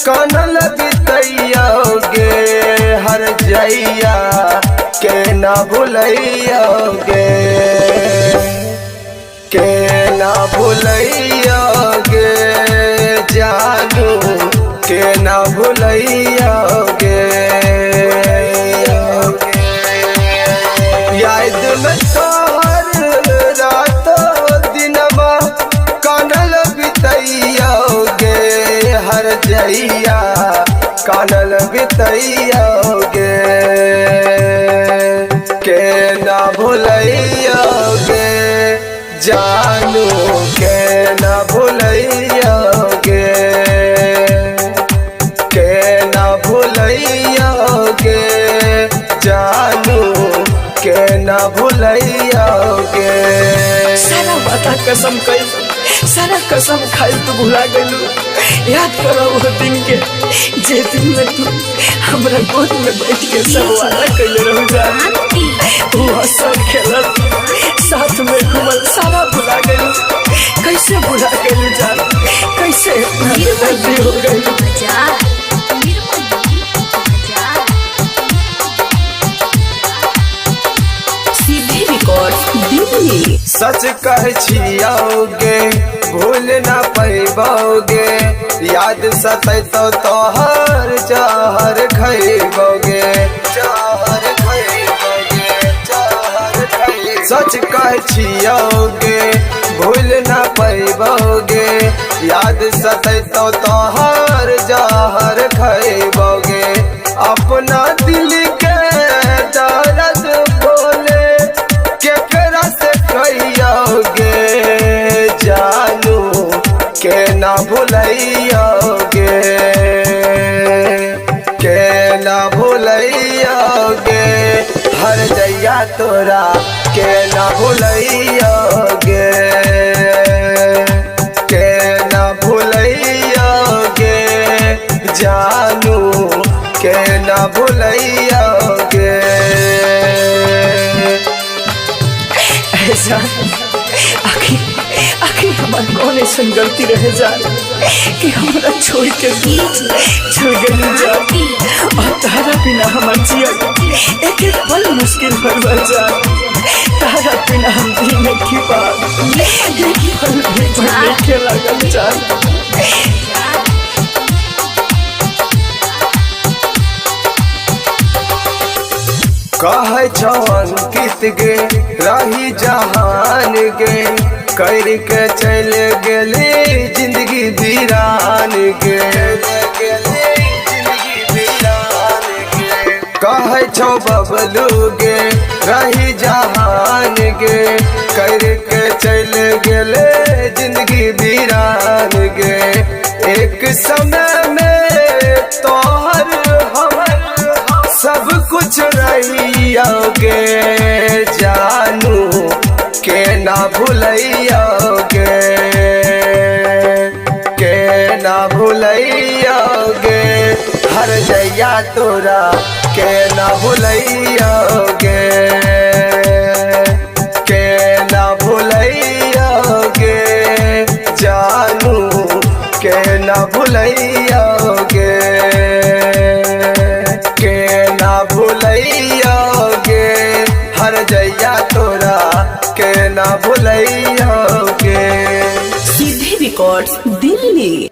कानल बितैयोगे हर जैया के ना भुलैयोगे के ना भुलैयोगे जानू के ना भुलैयोगे याद में तोहर रातों दिनमा कानल बितैयोगे हर जैया कानल बितैयोगे के ना भुलैयोगे जानू के ना भुलैयोगे के ना भुलैयोगे जानू के ना भुलैयोगे। सारा वादा कसम कई सारा कसम खाई तो भुला गलू। याद करो वो दिन के जे दिन में तू हमरा गोद में बैठ के सब वादा कइले रह जा। तू हंसल खेलत साथ में घूमल सारा भुला गलू। कैसे भुला गलू जान कैसे दर्द हो गई। सच कह छियोगे भूल ना पैबोगे याद सतै तो तोहर जहर खैबोगे जहर खैबोगे जहर खैबोगे। सच कह छियोगे भूल ना पैबोगे याद सतै तो तोहर जहर खैबोगे। अपना दिल के दर्द बोले केकरा से कहियोगे जानू के ना भुलैयोगे के ना भुलैयोगे हर जैया तोरा के ना भुलैयोगे के ना भुलैयोगे जानू के ना भुलैयोगे। आखिर हमार कौन ऐसा गलती रह जान कि हमरा छोड़ के चल गई जान। और तारा बिना हमार जिया एक एक पल मुश्किल भर जान। तारा बिना हम जीने की बात एक पल भी पढ़ने के लगल जान। कह छो अंकित गे रही जहान गे कर के चल गेले जिंदगी वीरान गे जिंदगी वीरान गे। कह छो बबलू गे रही जहान गे कर के चल गेले जिंदगी वीरान गे। एक समय में तोहर हमर सब कुछ रहियोगे जानू के ना भुलैयोगे के ना भुलैयोगे हर जैया तोरा के ना भुलैयोगे के ना भुलैयोगे जानू के ना भुलैयोगे के ना भुलैयोगे हर जैया तोरा के ना भुलैयोगे। सीधे रिकॉर्ड्स दिल्ली।